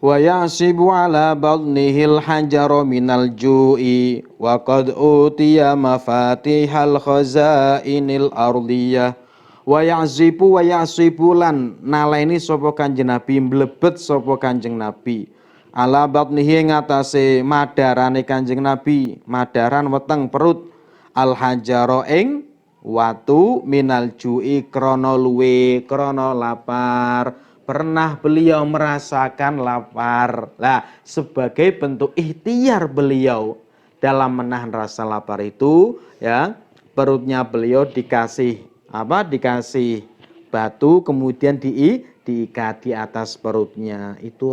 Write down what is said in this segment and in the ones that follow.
wa yasibu ala batnihil hajaro minal ju'i wa qad utiya mafatihal khazainil ardiyah wa yasibu lan naleni sapa Kanjeng Nabi mlebet sapa Kanjeng Nabi ala batnihi ngatasé madarane Kanjeng Nabi madaran weteng perut al hajaro ing watu minal ju'i krana luwe krana lapar. Pernah beliau merasakan lapar. Nah, sebagai bentuk ikhtiar beliau dalam menahan rasa lapar itu, ya, perutnya beliau dikasih apa? Dikasih batu, kemudian diikat di atas perutnya. Itu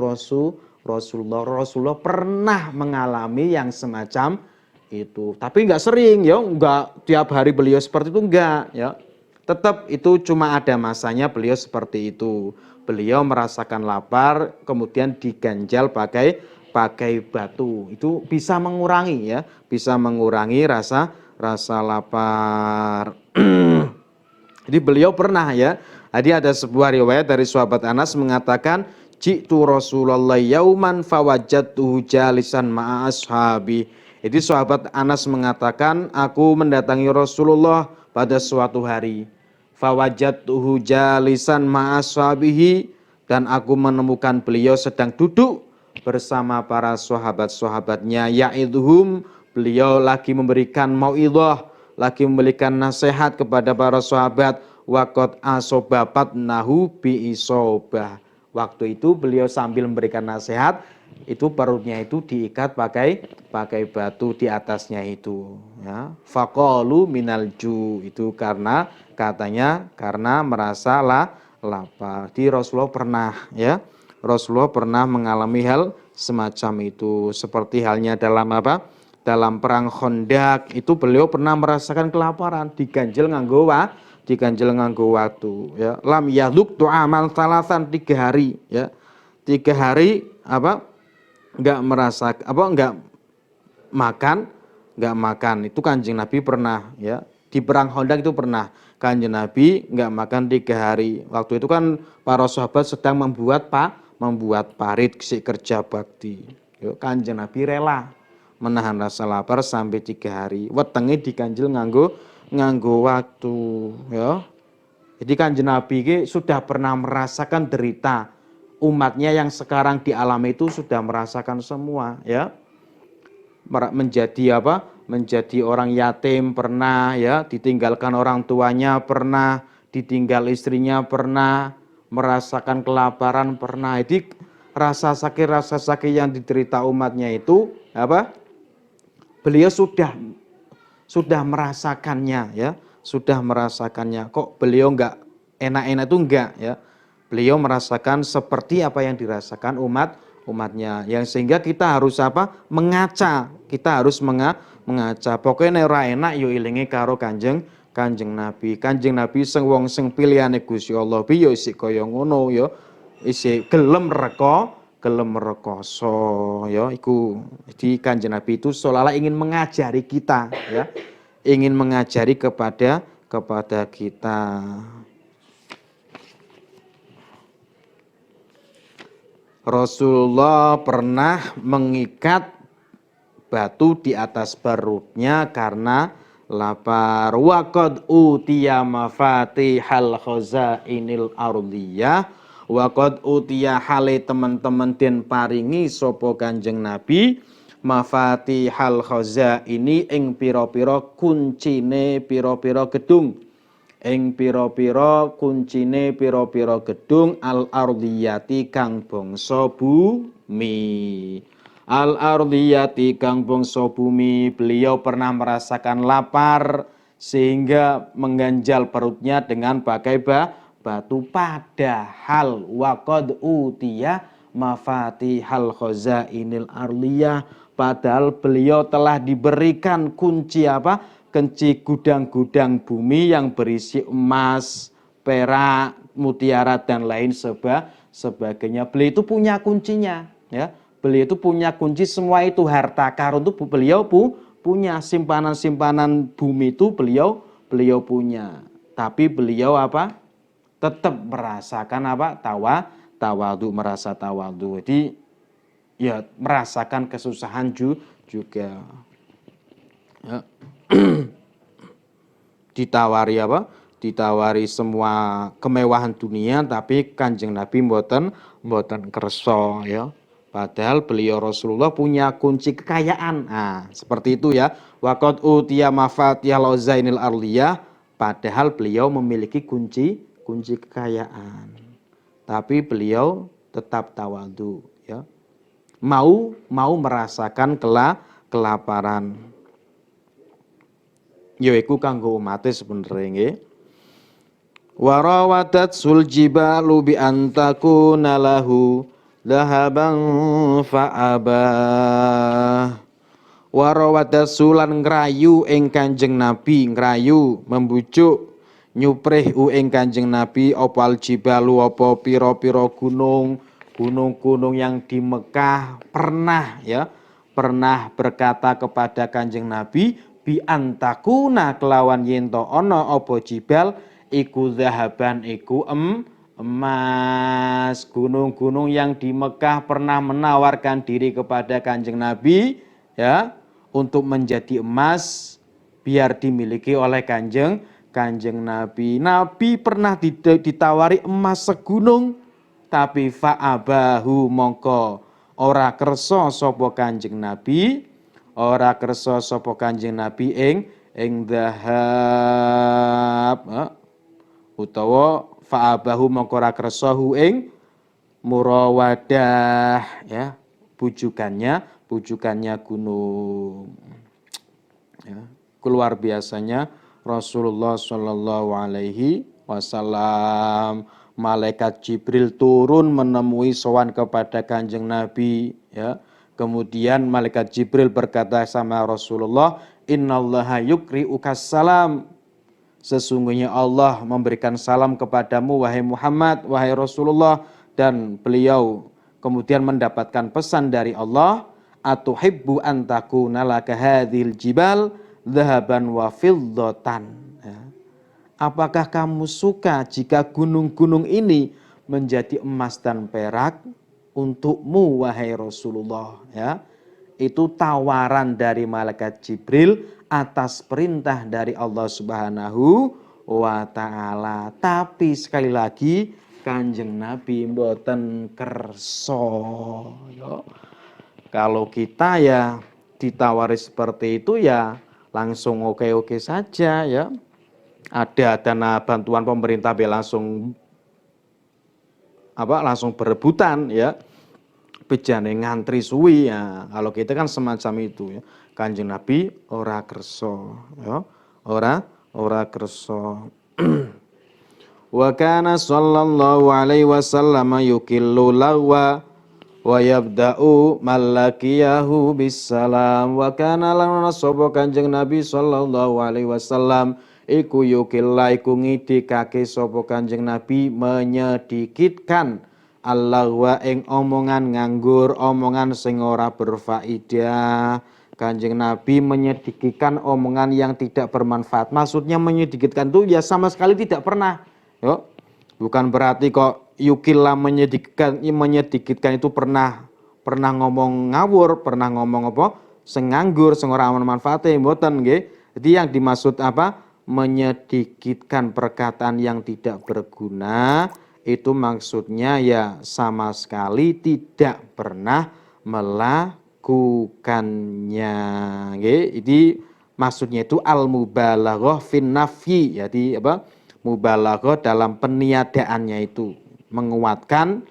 Rasulullah pernah mengalami yang semacam itu. Tapi nggak sering, ya, nggak tiap hari beliau seperti itu, enggak, ya. Tetap itu cuma ada masanya beliau seperti itu. Beliau merasakan lapar, kemudian diganjal pakai batu. Itu bisa mengurangi, ya, bisa mengurangi rasa lapar. Jadi beliau pernah, ya. Jadi ada sebuah riwayat dari sahabat Anas mengatakan, "Ji'tu Rasulullah yauman fawajadtuhu jalisan ma'a ashabi." Jadi sahabat Anas mengatakan, aku mendatangi Rasulullah pada suatu hari. Fawajadtuhu jalisan ma'ashabihi, dan aku menemukan beliau sedang duduk bersama para sahabat-sahabatnya, ya'idhum, beliau lagi memberikan mau'idhah, lagi memberikan nasihat kepada para sahabat, waqad asobabat nahu biisobah. Waktu itu beliau sambil memberikan nasihat, itu perutnya itu diikat pakai batu di atasnya itu, ya. Faqalu minal ju, itu katanya karena merasa lapar. Di Rasulullah pernah, ya. Rasulullah pernah mengalami hal semacam itu. Seperti halnya dalam apa? Dalam perang Khandaq itu beliau pernah merasakan kelaparan, diganjel nganggo waktu, ya. Lam yaduk tu'aman salasan, 3 hari, ya. 3 hari apa? Enggak makan. Itu Kanjeng Nabi pernah, ya. Di perang Khandaq itu pernah Kanjeng Nabi enggak makan 3 hari. Waktu itu kan para sahabat sedang membuat parit kerja bakti. Kanjeng Nabi rela menahan rasa lapar sampai 3 hari. Wetenge diganjel nganggo waktu, ya. Jadi Kanjeng Nabi ini sudah pernah merasakan derita umatnya yang sekarang dialami, itu sudah merasakan semua, ya. Menjadi apa? Menjadi orang yatim pernah, ya, ditinggalkan orang tuanya pernah, ditinggal istrinya pernah, merasakan kelaparan pernah. Jadi rasa sakit yang diderita umatnya itu apa? Beliau sudah merasakannya, ya. Sudah merasakannya. Kok beliau enggak enak-enak itu enggak, ya. Beliau merasakan seperti apa yang dirasakan umatnya, yang sehingga kita harus apa? Mengaca. Kita harus mengaca. Pokoknya ora enak yo ilinge karo Kanjeng Nabi. Kanjeng Nabi sing wong sing pilihane Gusti Allah bi yo isih kaya ngono, yo. Isih gelem rekoso, ya. Iku di Kanjeng Nabi itu seolah-olah ingin mengajari kita, ya. Ingin mengajari kepada kita. Rasulullah pernah mengikat batu di atas perutnya karena lapar. Wa qad utiya mafatihal khazainil ardiyah, wa qad utiya hale teman-teman den paringi sapa Kanjeng Nabi mafatihal khazaini ing pira-pira kuncine pira-pira gedung. Ing pira-pira kuncine pira-pira gedung al ardiyati kang bangsa bumi. Al ardiyati kang bangsa bumi, beliau pernah merasakan lapar sehingga mengganjal perutnya dengan pakai batu, padahal waqad utiya mafatihal khazainil ardiyah, padahal beliau telah diberikan kunci apa? Kunci gudang-gudang bumi yang berisi emas, perak, mutiara dan lain sebagainya. Beliau itu punya kuncinya, ya. Beliau itu punya kunci semua itu, harta karun itu beliau punya, simpanan-simpanan bumi itu beliau punya. Tapi beliau apa? Tetap merasakan apa? Tawadhu, merasa tawadhu. Jadi ya merasakan kesusahan juga. Ya. Ditawari apa? Ditawari semua kemewahan dunia, tapi Kanjeng Nabi mboten kersa ya. Padahal beliau Rasulullah punya kunci kekayaan. Nah, seperti itu ya. Waqad utiya mafatihal ghazainil ardiyah, padahal beliau memiliki kunci kekayaan. Tapi beliau tetap tawadhu ya. Mau merasakan kelaparan. Yaiku kanggo umate sebenarnya nggih. Warawadat sul jibalu bi antakuna lahu dhahaban fa'abah. Warawadat sulan ngrayu ing Kanjeng Nabi, ngrayu membujuk nyuprih ing Kanjeng Nabi opal jibalu apa pira-pira gunung-gunung yang di Mekah pernah berkata kepada Kanjeng Nabi bi antakuna kelawan yento ana apa jibal iku zahaban iku emas. Gunung-gunung yang di Mekah pernah menawarkan diri kepada Kanjeng Nabi ya untuk menjadi emas biar dimiliki oleh Kanjeng Nabi. Nabi pernah ditawari emas segunung, tapi fa'abahu mongko ora kersa sapa Kanjeng Nabi, ora kersa sapa Kanjeng Nabi ing dhahab utawa fa'abahu mongko ora kersa hu ing murawadah ya, bujukannya gunung. Ya, keluar biasanya Rasulullah Shallallahu Alaihi Wasallam. Malaikat Jibril turun menemui sowan kepada Kanjeng Nabi ya. Kemudian malaikat Jibril berkata sama Rasulullah, innallaha yukri'ukas salam. Sesungguhnya Allah memberikan salam kepadamu wahai Muhammad, wahai Rasulullah. Dan beliau kemudian mendapatkan pesan dari Allah, atuhibbu an takuna laka hadhil jibal dhahaban wa fiddatan. Apakah kamu suka jika gunung-gunung ini menjadi emas dan perak untukmu wahai Rasulullah ya? Itu tawaran dari malaikat Jibril atas perintah dari Allah Subhanahu wa taala. Tapi sekali lagi Kanjeng Nabi mboten kersa ya. Kalau kita ya ditawari seperti itu ya langsung oke-oke saja ya. Ada dana bantuan pemerintah langsung berebutan ya. Bejane ngantri suwi ya. Kalau kita kan semacam itu ya. Kanjeng Nabi ora kersa ya. Ora kersa. Wa kana sallallahu alaihi wasallam yukillu lawa wa yabda'u malakiyahu bisalam. Wa kana lan sapa Kanjeng Nabi sallallahu alaihi wasallam iku yukilla iku ngidikake sapa Kanjeng Nabi menyedikitkan Allah wa ing omongan nganggur, omongan sing ora berfaedah. Kanjeng Nabi menyedikitkan omongan yang tidak bermanfaat. Maksudnya menyedikitkan itu ya sama sekali tidak pernah. Yo. Bukan berarti kok yukilla menyedikitkan itu pernah ngomong ngawur, pernah ngomong apa? Sing nganggur, sing ora manfaate mboten nggih. Jadi yang dimaksud apa? Menyedikitkan perkataan yang tidak berguna itu maksudnya ya sama sekali tidak pernah melakukannya. Jadi maksudnya itu al-mubalaghah fin nafyi. Jadi apa? Mubalaghah dalam peniadaannya itu menguatkan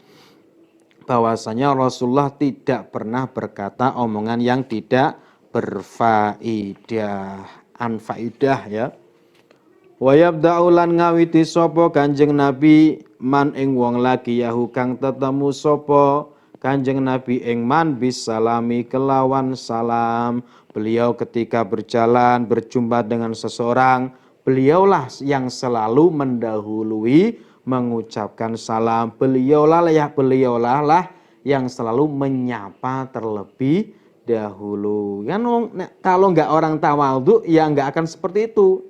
bahwasanya Rasulullah tidak pernah berkata omongan yang tidak berfaedah, anfaidah ya. Wa yabda'u lan ngawiti sapa Kanjeng Nabi man ing wong lagi yahu kang tetemu sapa Kanjeng Nabi ing man bisalami kelawan salam. Beliau ketika berjalan berjumpa dengan seseorang, beliaulah yang selalu mendahului mengucapkan salam. Beliaulah yang selalu menyapa terlebih dahulu. Kan kalau enggak orang tawadhu ya enggak akan seperti itu.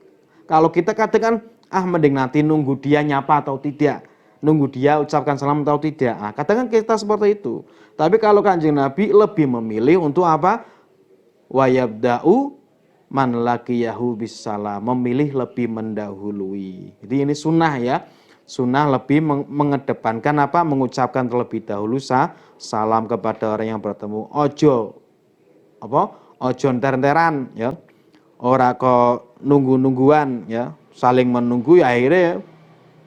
Kalau kita katakan, mending nanti nunggu dia nyapa atau tidak. nunggu dia ucapkan salam atau tidak. Nah, kadang kita seperti itu. Tapi kalau Kanjeng Nabi lebih memilih untuk apa? Wa yabda'u man laqiyahu bisalam, memilih lebih mendahului. Jadi ini sunnah ya. Sunnah lebih mengedepankan apa? Mengucapkan terlebih dahulu salam kepada orang yang bertemu. Ojo apa? Ojo enter-enteran ya. Ora kok nunggu-nungguan ya, saling menunggu ya akhirnya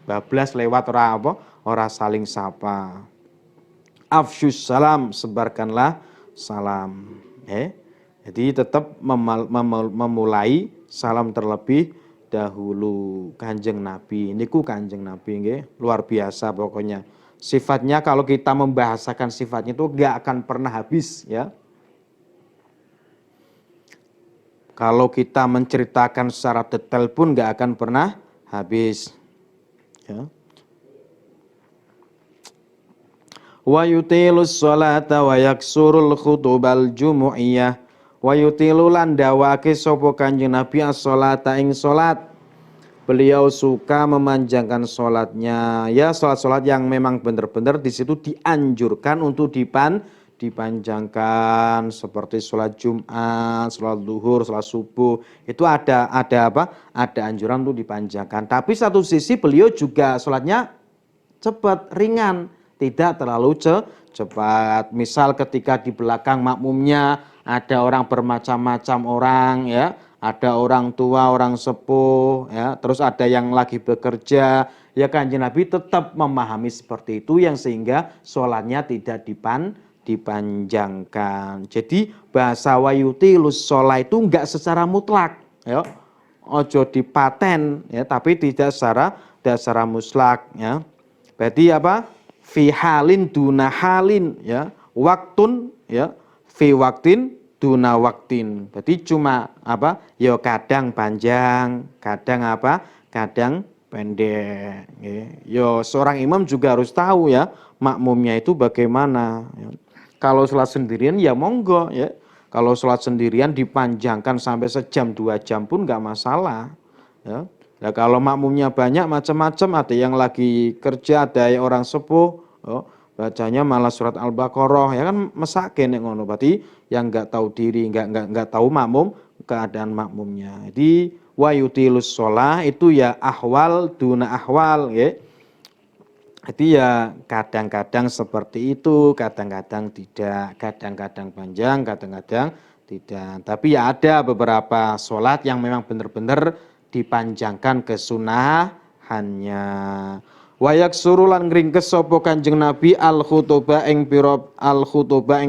bablas lewat ora apa? Ora saling sapa. Afsyus salam, sebarkanlah salam. Jadi tetap memulai salam terlebih dahulu. Kanjeng Nabi, niku Kanjeng Nabi nggih, luar biasa pokoknya. Sifatnya kalau kita membahasakan sifatnya itu gak akan pernah habis ya. Kalau kita menceritakan secara detail pun gak akan pernah habis. Ya. Wa yutilus sholata wa yaksurul khutubal jumu'iyah wa yutilu lan dawake sapa Kanjeng Nabi as-sholata ing salat. Beliau suka memanjangkan salatnya. Ya, salat-salat yang memang benar-benar di situ dianjurkan untuk dipanjangkan seperti salat Jumat, salat zuhur, salat subuh. Itu ada apa? Ada anjuran untuk dipanjangkan. Tapi satu sisi beliau juga salatnya cepat, ringan, tidak terlalu cepat. Misal ketika di belakang makmumnya ada orang bermacam-macam orang ya, ada orang tua, orang sepuh ya, terus ada yang lagi bekerja, ya Kanjeng Nabi tetap memahami seperti itu yang sehingga sholatnya tidak dipanjangkan. Jadi bahasa wayutilus sholat itu enggak secara mutlak ya. Ojo dipaten ya, tapi tidak secara mutlak ya. Berarti apa? Fi halin duna halin ya, waktun ya, fi waktin duna waktin. Berarti cuma apa? Ya kadang panjang, kadang apa? Kadang pendek. Ya. Yo seorang imam juga harus tahu ya makmumnya itu bagaimana. Ya. Kalau sholat sendirian ya monggo ya. Kalau sholat sendirian dipanjangkan sampai sejam 2 jam pun nggak masalah. Ya. Nah, kalau makmumnya banyak macam-macam, ada yang lagi kerja, ada yang orang sepuh, bacanya malah surat Al-Baqarah, ya kan mesake nek ngono. Berarti yang enggak tahu diri, enggak tahu makmum, keadaan makmumnya. Jadi wa yutilus shalah itu ya ahwal duna ahwal, ya. Jadi ya kadang-kadang seperti itu, kadang-kadang tidak, kadang-kadang panjang, kadang-kadang tidak. Tapi ya ada beberapa sholat yang memang benar-benar dipanjangkan kesunahannya. Wayak surulan ngringkes sapa Kanjeng Nabi al khutbah ing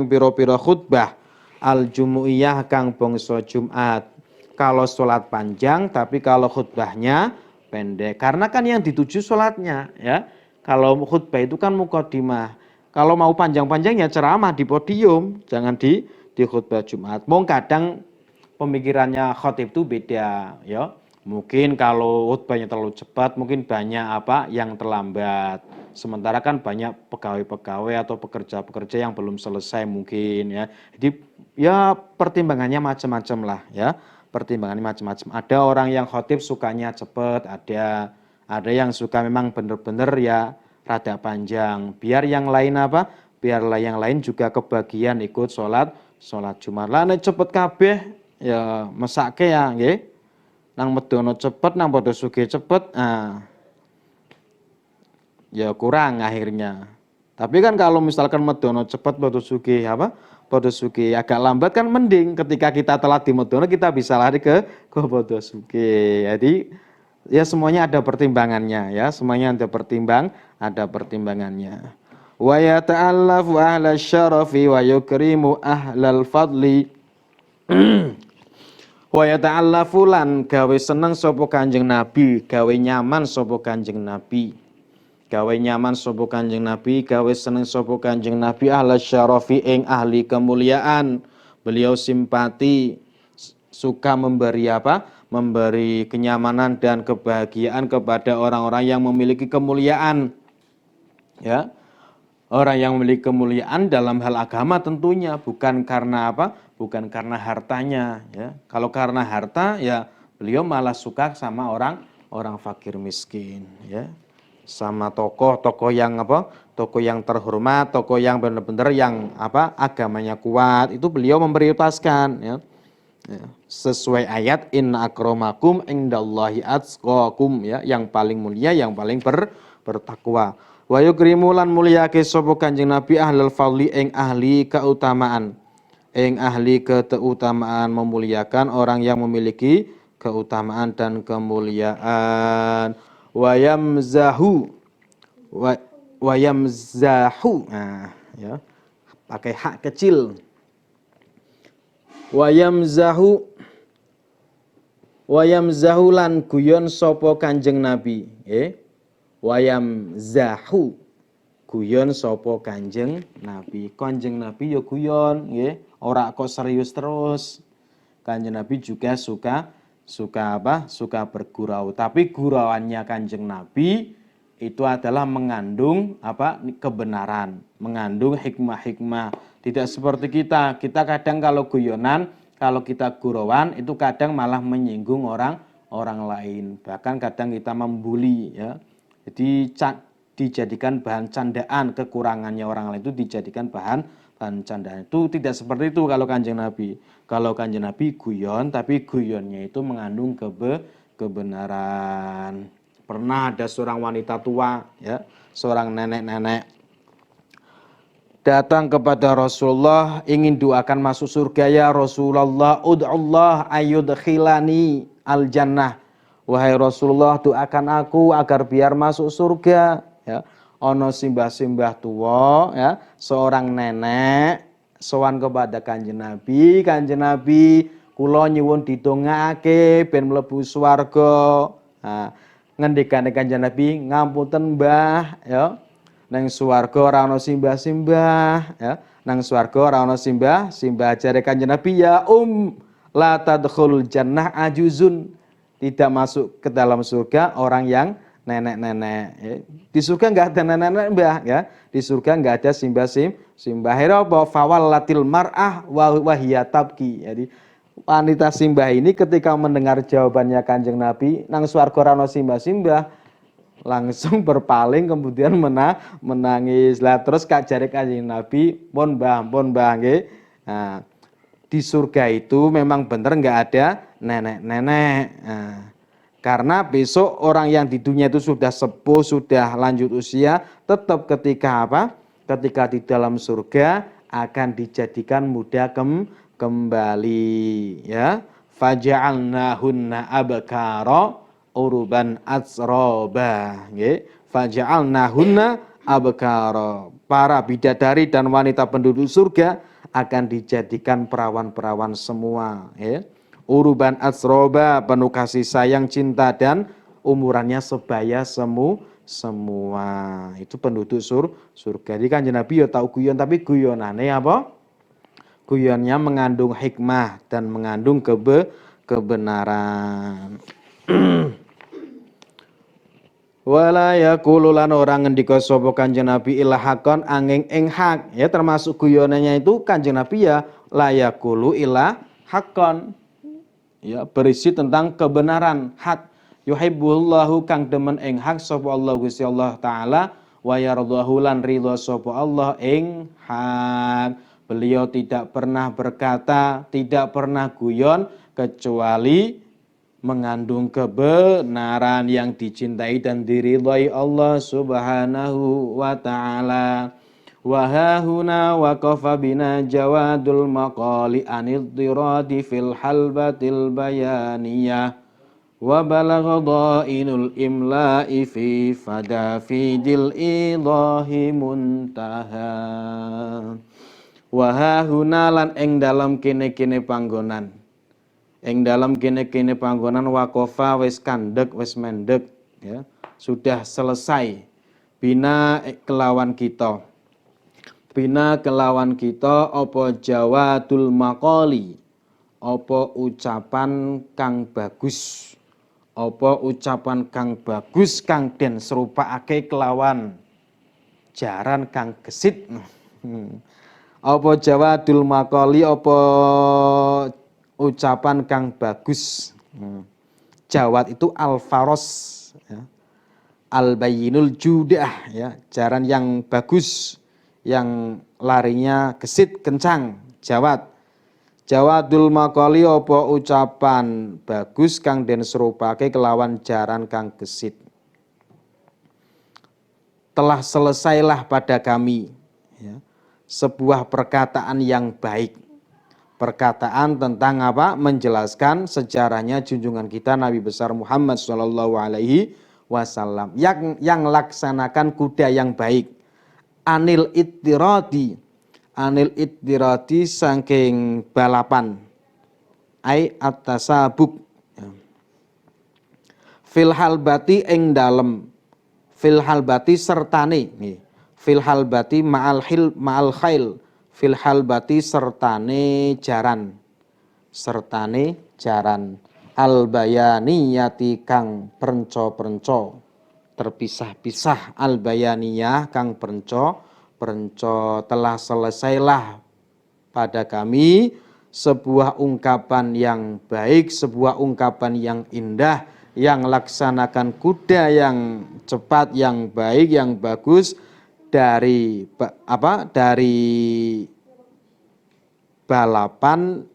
pira-pira khutbah al jumuiyah kang bangsa Jumat. Kalau sholat panjang tapi kalau khutbahnya pendek. Karena kan yang dituju sholatnya ya. Kalau khutbah itu kan muqaddimah. Kalau mau panjang-panjangnya ceramah di podium, jangan di khutbah Jumat. Mung kadang pemikirannya khatib itu beda ya. Mungkin kalau khutbahnya terlalu cepat, mungkin banyak apa yang terlambat. Sementara kan banyak pegawai-pegawai atau pekerja-pekerja yang belum selesai mungkin ya. Jadi ya pertimbangannya macam-macam lah ya. Pertimbangannya macam-macam. Ada orang yang khotib sukanya cepat, ada yang suka memang benar-benar ya rada panjang. Biar yang lain apa? Biarlah yang lain juga kebagian ikut sholat Jumat. Lah nek cepet kabeh ya mesake ya nggih. Nang medono cepet, nang padha sugih cepet, ya kurang akhirnya. Tapi kan kalau misalkan medono cepet, padha sugih apa? Padha sugih agak lambat kan mending ketika kita telat di medono kita bisa lari ke padha sugih. Jadi ya semuanya ada pertimbangannya ya, semuanya ada pertimbangannya. Wa yata'allafu ahla syarafi wa yukrimu ahlal fadli. Wa yata'allafu lan gawe seneng sapa Kanjeng Nabi, gawe nyaman sapa Kanjeng Nabi. Gawe nyaman sapa Kanjeng Nabi, gawe seneng sapa Kanjeng Nabi ahla syarafi ing ahli kemuliaan. Beliau simpati, suka memberi apa? Memberi kenyamanan dan kebahagiaan kepada orang-orang yang memiliki kemuliaan. Ya. Orang yang memiliki kemuliaan dalam hal agama tentunya bukan karena apa? Bukan karena hartanya ya. Kalau karena harta ya beliau malah suka sama orang fakir miskin ya. sama tokoh-tokoh yang apa? Tokoh yang terhormat, tokoh yang benar-benar yang apa? Agamanya kuat. Itu beliau memprioritaskan ya. Ya, sesuai ayat inna akramakum indallahi atqakum ya, yang paling mulia yang paling bertakwa. Wa yukrimu lan mulyake sapa Kanjeng Nabi ahlul fadli ing ahli keutamaan. Ing ahli keutamaan, memuliakan orang yang memiliki keutamaan dan kemuliaan. Wa yamzahu wa yamzahu. Nah, ya. Pakai hak kecil. Wayamzahu lan guyon sapa Kanjeng Nabi, wayamzahu guyon sapa Kanjeng Nabi. Kanjeng Nabi ya guyon nggih, ora kok serius terus. Kanjeng Nabi juga suka apa? Suka bergurau, tapi gurauannya Kanjeng Nabi itu adalah mengandung apa? Kebenaran, mengandung hikmah-hikmah. Tidak seperti kita kadang kalau guyonan, kalau kita gurauan itu kadang malah menyinggung orang lain. Bahkan kadang kita membuli ya. Jadi dijadikan bahan candaan, kekurangannya orang lain itu dijadikan bahan candaan. Itu tidak seperti itu kalau Kanjeng Nabi. Kalau Kanjeng Nabi guyon, tapi guyonnya itu mengandung kebenaran. Pernah ada seorang wanita tua ya, seorang nenek-nenek datang kepada Rasulullah ingin doakan masuk surga. Ya Rasulullah, ud'ullah ayyudkhilani al-jannah. Wahai Rasulullah, doakan aku agar biar masuk surga. Ya, ono simbah-simbah tua ya, seorang nenek sowan kepada Kanjeng Nabi. Kanjeng Nabi, kula nyuwun didongake ben mlebu swarga. Nah, ngendikane Kanjeng Nabi, ngapunten Mbah ya. Nang swarga ora ana simbah-simbah ya. Nang swarga ora ana simbah jare Kanjeng Nabi, ya la tadkhulul jannah ajuzun. Tidak masuk ke dalam surga orang yang nenek-nenek ya. Di surga enggak ada nenek-nenek Mbah ya. Di surga enggak ada simbah. Akhirnya apa? Fawallatil mar'ah wa hiya tabki. Jadi wanita simbah ini ketika mendengar jawabannya Kanjeng Nabi, nang swarga ora ana simbah-simbah, langsung berpaling kemudian menangis. Lah terus kajare Kanjeng Nabi, pun Mbah nggih. Nah, di surga itu memang benar enggak ada nenek-nenek. Nah, karena besok orang yang di dunia itu sudah sepuh, sudah lanjut usia, tetap ketika apa? Ketika di dalam surga akan dijadikan muda kembali ya. Faja'alnahunna abkara uruban atsroba nggih, faja'alnahunna abkara. Para bidadari dan wanita penduduk surga akan dijadikan perawan-perawan semua ya. Uruban atsroba, penuh kasih sayang, cinta, dan umurannya sebaya semua. Itu penduduk surga. Jadi Kanjeng Nabi ya tau guyon, tapi guyonane apa? Guyonnya mengandung hikmah dan mengandung kebenaran. Wala yaqulu lan orang ngendika sapa Kanjeng Nabi ilahakon angin ing hak. Ya termasuk guyonannya itu Kanjeng Nabi ya la yaqulu ila hakon. Ya berisi tentang kebenaran, hak. Yuhibbullahu kang demen ing hak sapa Allah Gusti Allah taala, wa yardhahu lan ridha sapa Allah ing hak. Beliau tidak pernah berkata, tidak pernah guyon kecuali mengandung kebenaran yang dicintai dan diridhai Allah Subhanahu wa taala. Wa hahuna waqafa bina jawadul maqali aniddiradi fil halbatil bayaniyah wa balagha dhainul imla'i fi fadafidil idahi muntaha. Wa hahuna lan ing dalam kene-kene panggonan. Ing dalam kene-kene panggonan wakofa wis kandek wis mendek ya, sudah selesai bina kelawan kita apa jawadul maqali, apa ucapan kang bagus kang den serupakake kelawan jaran kang gesit. Apa jawadul maqali, apa ucapan kang bagus. Jawad itu al-faros ya. al-bayyinul judah, ya, jaran yang bagus, yang larinya gesit kencang, jawad. Jawadul maqali apa ucapan bagus kang den serupake kelawan jaran kang gesit. Telah selesailah pada kami, ya, sebuah perkataan yang baik. Perkataan tentang apa? Menjelaskan sejarahnya junjungan kita Nabi besar Muhammad Shallallahu Alaihi Wasallam yang laksanakan kuda yang baik. Anil ittiradi saking balapan, ai at-tasabuk, fil halbati ing dalem, fil halbati sertane nggih, fil halbati ma'al khail, fil halbati sertane jaran, al bayaniyati kang prenco terpisah-pisah, al bayaniyah kang prenco telah selesailah pada kami sebuah ungkapan yang baik, sebuah ungkapan yang indah, yang laksanakan kuda yang cepat, yang baik, yang bagus dari balapan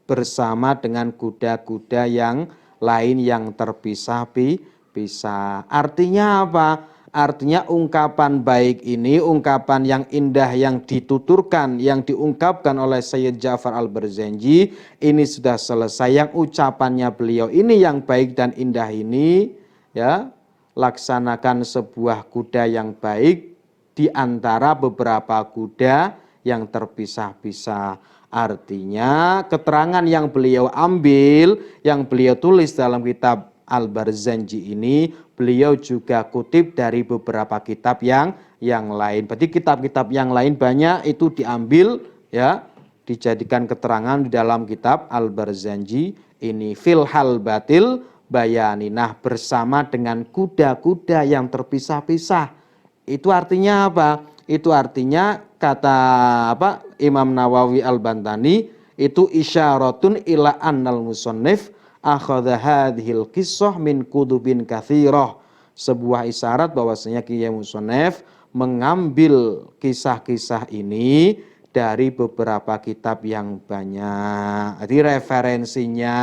bersama dengan kuda-kuda yang lain yang terpisah-pisah. Artinya apa? Artinya ungkapan baik ini, ungkapan yang indah yang dituturkan, yang diungkapkan oleh Sayyid Ja'far Al-Barzanji ini sudah selesai. Yang ucapannya beliau ini yang baik dan indah ini, ya, laksanakan sebuah kuda yang baik di antara beberapa kuda yang terpisah-pisah. Artinya keterangan yang beliau ambil, yang beliau tulis dalam kitab Al-Barzanji ini, beliau juga kutip dari beberapa kitab yang lain. Berarti kitab-kitab yang lain banyak itu diambil, ya, dijadikan keterangan di dalam kitab Al-Barzanji ini. Fil halbatil bayaninah, bersama dengan kuda-kuda yang terpisah-pisah. Itu artinya apa? Itu artinya kata Imam Nawawi Al-Bantani itu isyaratun ila annal musannif akhadha hadhil qissah min kutubin katsirah. Sebuah isyarat bahwasanya Kiai Musannif mengambil kisah-kisah ini dari beberapa kitab yang banyak. Jadi referensinya,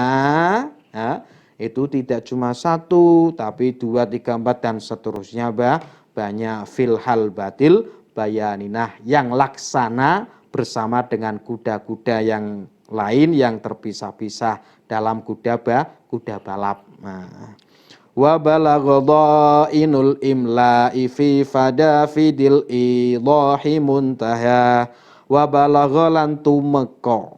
ya, itu tidak cuma satu, tapi 2, 3, 4 dan seterusnya banyak. Fil hal batil bayaninah, yang laksana bersama dengan kuda-kuda yang lain yang terpisah-pisah dalam kuda balap. Nah, wa balagha inul imla'i fi fadafidil idahi muntaha, wa balagha lan tumeka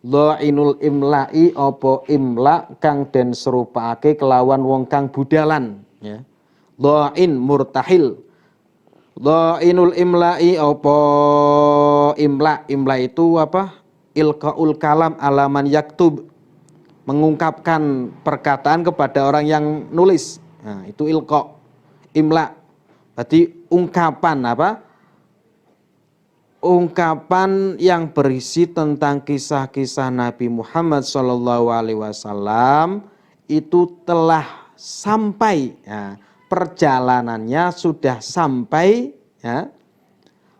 dhainul imla'i apa imla kang den serupake kelawan wong kang budalan, ya. Dhain murtahil. Dhainul imla'i apa imla itu apa? Ilqaul kalam alaman yaktub, mengungkapkan perkataan kepada orang yang nulis. Nah, itu ilqa. Imla berarti ungkapan apa? Ungkapan yang berisi tentang kisah-kisah Nabi Muhammad SAW itu telah sampai, ya, perjalanannya sudah sampai, ya,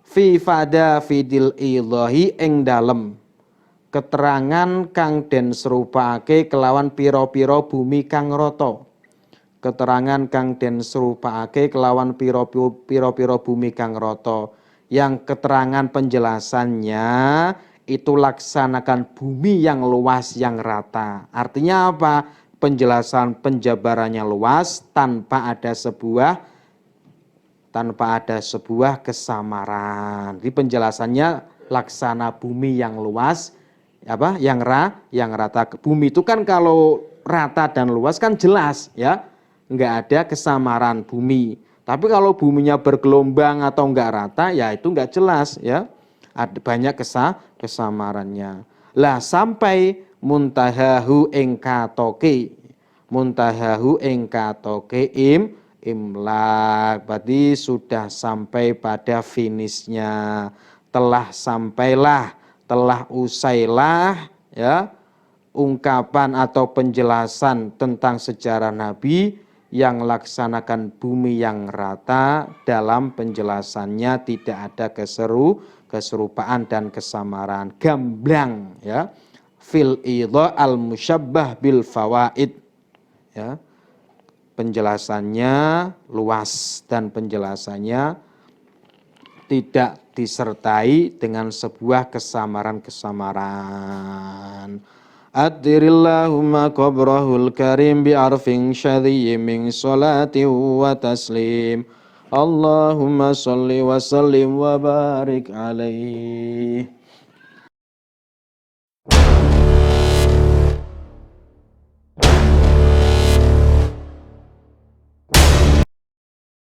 fi fada fidil ilahi ing dalem keterangan kang den serupake kelawan piro-piro bumi kang rata. Keterangan kang den serupake kelawan piro-piro bumi kang rata. Yang keterangan penjelasannya itu laksanakan bumi yang luas yang rata. Artinya apa? Penjelasan penjabarannya luas tanpa ada sebuah kesamaran. Di penjelasannya laksana bumi yang luas, apa? Yang rata. Bumi itu kan kalau rata dan luas kan jelas, ya. Enggak ada kesamaran bumi. Tapi kalau buminya bergelombang atau enggak rata, ya itu enggak jelas, ya. Ada banyak kesamarannya. Lah sampai muntahahu ing katoke. Muntahahu ing katoke imlak. Berarti sudah sampai pada finishnya. Telah usailah, ya, ungkapan atau penjelasan tentang sejarah Nabi yang laksanakan bumi yang rata, dalam penjelasannya tidak ada keserupaan dan kesamaan, gamblang ya. Fil idha al musyabbah bil fawaid ya. Penjelasannya luas dan penjelasannya tidak disertai dengan sebuah kesamaran-kesamaran. Addirillahumma qabrahul karim bi'arfin syadhiyyin min salati wa taslim. Allahumma salli wa sallim wa barik alaih.